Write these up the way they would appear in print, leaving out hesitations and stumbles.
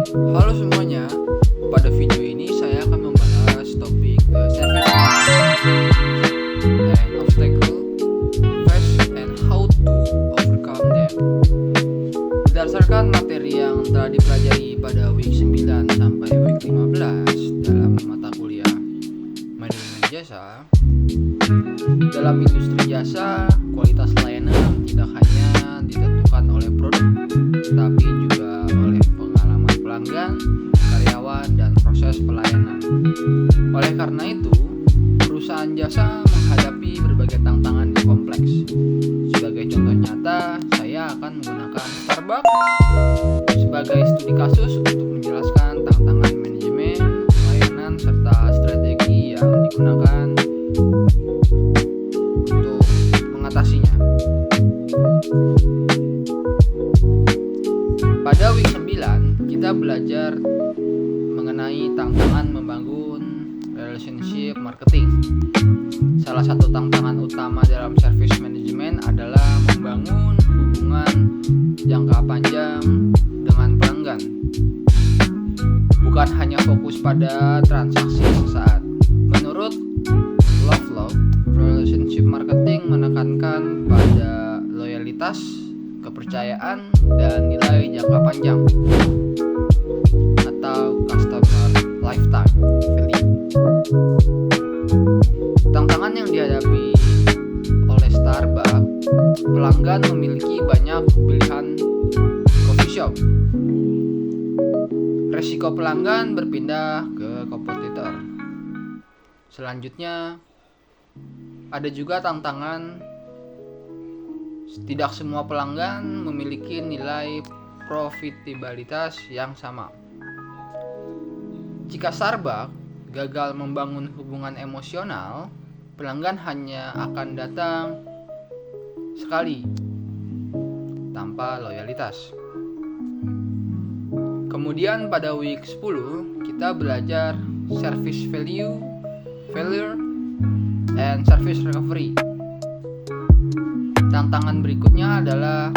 Halo semuanya, pada video ini saya akan membahas topik the service and obstacle face and how to overcome them. Berdasarkan materi yang telah dipelajari pada week 9 sampai week 15 dalam mata kuliah manajemen jasa, dalam industri jasa, kualitas layanan tidak hanya ditentukan oleh produk, tapi juga oleh pengalaman pelanggan, karyawan, dan proses pelayanan. Oleh karena itu, perusahaan jasa menghadapi berbagai tantangan yang kompleks. Sebagai contoh nyata, saya akan menggunakan Starbucks sebagai studi kasus untuk menjelaskan tantangan manajemen, pelayanan, serta strategi yang digunakan untuk mengatasinya. Pada week 9, kita belajar mengenai tantangan membangun relationship marketing. Salah satu tantangan utama dalam service management adalah membangun hubungan jangka panjang dengan pelanggan. Bukan hanya fokus pada transaksi sesaat. Menurut Lovelock, relationship marketing menekankan pada loyalitas, kepercayaan, dan nilai jangka panjang atau customer lifetime value. Tantangan yang dihadapi oleh Starbucks, pelanggan memiliki banyak pilihan coffee shop. Resiko pelanggan berpindah ke kompetitor. Selanjutnya, ada juga tantangan tidak semua pelanggan memiliki nilai profitabilitas yang sama. Jika Starbucks gagal membangun hubungan emosional, pelanggan hanya akan datang sekali tanpa loyalitas. Kemudian pada week 10, kita belajar service value, failure, and service recovery. Tantangan berikutnya adalah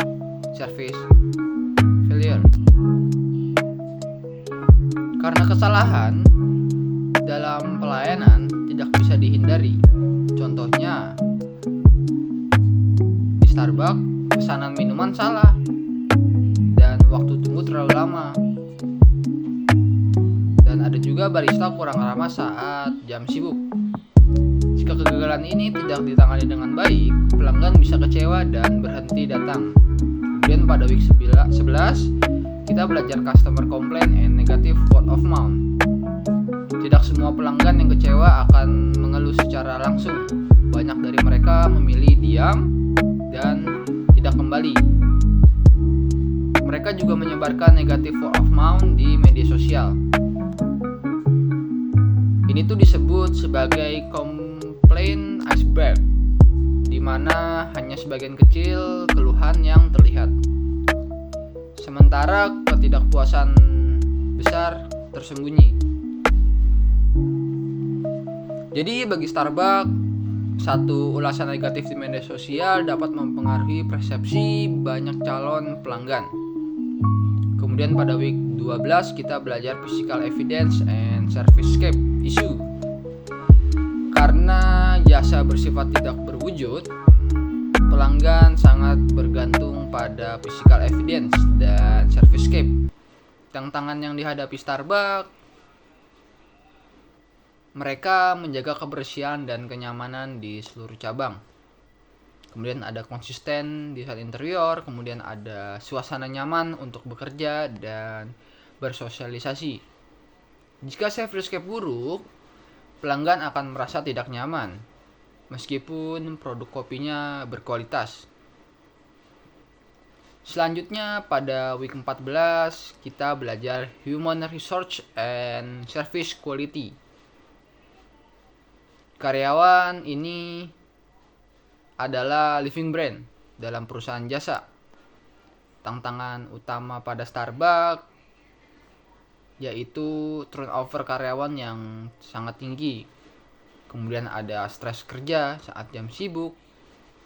service failure. Karena kesalahan dalam pelayanan tidak bisa dihindari. Contohnya, di Starbucks pesanan minuman salah dan waktu tunggu terlalu lama. Dan ada juga barista kurang ramah saat jam sibuk. Jika kegagalan ini tidak ditangani dengan baik, pelanggan bisa kecewa dan berhenti datang. Kemudian pada week 11, kita belajar customer complaint and negative word of mouth. Tidak semua pelanggan yang kecewa akan mengeluh secara langsung. Banyak dari mereka memilih diam dan tidak kembali. Mereka juga menyebarkan negative word of mouth di media sosial. Ini tuh disebut sebagai complaint iceberg, di mana hanya sebagian kecil keluhan yang terlihat. Sementara ketidakpuasan besar tersembunyi. Jadi bagi Starbucks, satu ulasan negatif di media sosial dapat mempengaruhi persepsi banyak calon pelanggan. Kemudian pada week 12 kita belajar physical evidence and servicescape issue. Karena jasa bersifat tidak berwujud, pelanggan sangat bergantung pada physical evidence dan servicescape. Tantangan yang dihadapi Starbucks, mereka menjaga kebersihan dan kenyamanan di seluruh cabang. Kemudian ada konsisten desain interior, kemudian ada suasana nyaman untuk bekerja dan bersosialisasi. Jika servicescape buruk, pelanggan akan merasa tidak nyaman, meskipun produk kopinya berkualitas. Selanjutnya pada week 14, kita belajar human resource and service quality. Karyawan ini adalah living brand dalam perusahaan jasa. Tantangan utama pada Starbucks yaitu turnover karyawan yang sangat tinggi. Kemudian ada stres kerja saat jam sibuk.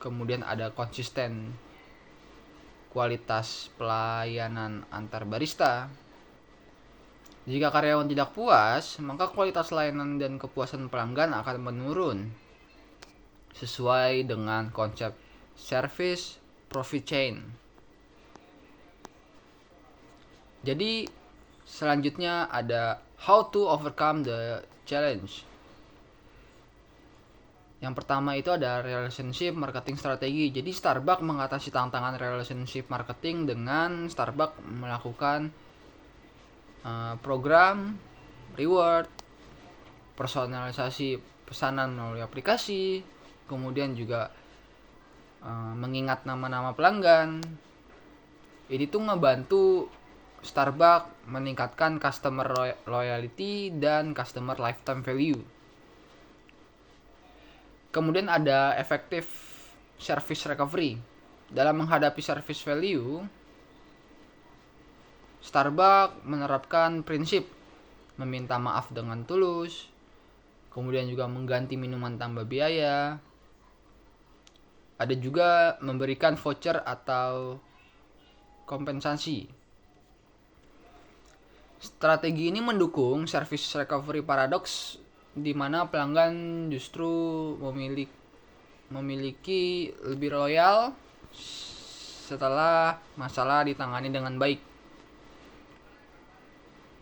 Kemudian ada konsisten kualitas pelayanan antar barista. Jika karyawan tidak puas, maka kualitas layanan dan kepuasan pelanggan akan menurun. Sesuai dengan konsep service profit chain. Jadi selanjutnya ada how to overcome the challenge. Yang pertama itu ada relationship marketing strategi. Jadi Starbucks mengatasi tantangan relationship marketing dengan Starbucks melakukan program reward, personalisasi pesanan melalui aplikasi, kemudian juga mengingat nama-nama pelanggan. Ini tuh ngebantu Starbucks meningkatkan customer loyalty dan customer lifetime value. Kemudian ada effective service recovery. Dalam menghadapi service value, Starbucks menerapkan prinsip meminta maaf dengan tulus, kemudian juga mengganti minuman tanpa biaya. Ada juga memberikan voucher atau kompensasi. Strategi ini mendukung service recovery paradox, di mana pelanggan justru memiliki lebih loyal setelah masalah ditangani dengan baik.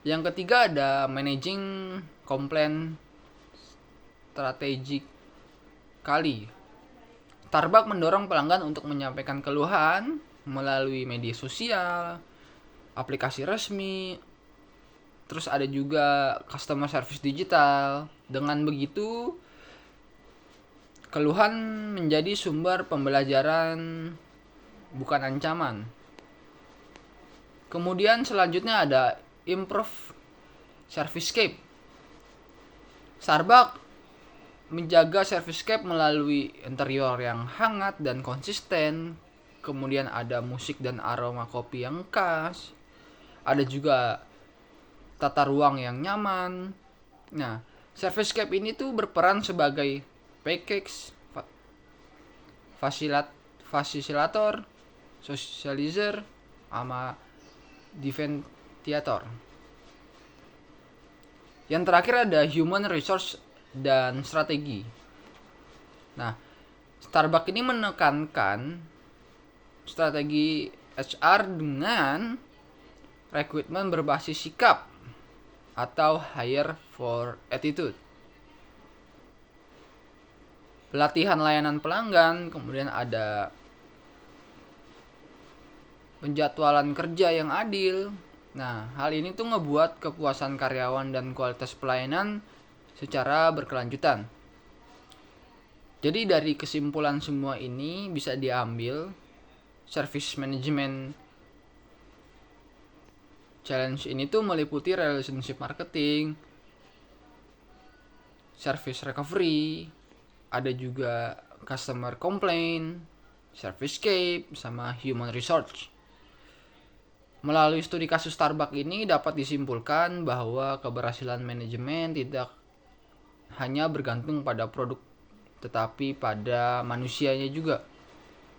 Yang ketiga ada managing complaint strategically. Starbucks mendorong pelanggan untuk menyampaikan keluhan melalui media sosial, aplikasi resmi, terus ada juga customer service digital. Dengan begitu, keluhan menjadi sumber pembelajaran, bukan ancaman. Kemudian selanjutnya ada improve servicescape. Starbucks menjaga servicescape melalui interior yang hangat dan konsisten. Kemudian ada musik dan aroma kopi yang khas. Ada juga tata ruang yang nyaman. Nah, servicescape ini tuh berperan sebagai package, fasilitator, socializer, sama differentiator. Yang terakhir ada human resource dan strategi. Nah, Starbucks ini menekankan strategi HR dengan recruitment berbasis sikap atau hire for attitude. Pelatihan layanan pelanggan, kemudian ada penjadwalan kerja yang adil. Nah, hal ini tuh ngebuat kepuasan karyawan dan kualitas pelayanan secara berkelanjutan. Jadi dari kesimpulan semua ini bisa diambil service management challenge ini tuh meliputi relationship marketing, service recovery, ada juga customer complaint, servicescape, sama human resource. Melalui studi kasus Starbucks ini dapat disimpulkan bahwa keberhasilan manajemen tidak hanya bergantung pada produk, tetapi pada manusianya juga.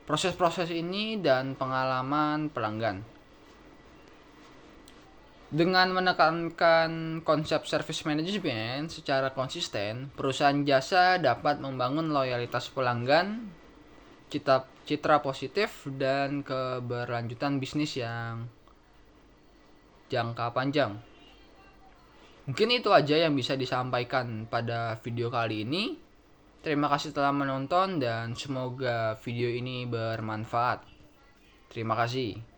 Proses-proses ini dan pengalaman pelanggan. Dengan menekankan konsep service management secara konsisten, perusahaan jasa dapat membangun loyalitas pelanggan, citra positif, dan keberlanjutan bisnis yang jangka panjang. Mungkin itu aja yang bisa disampaikan pada video kali ini. Terima kasih telah menonton dan semoga video ini bermanfaat. Terima kasih.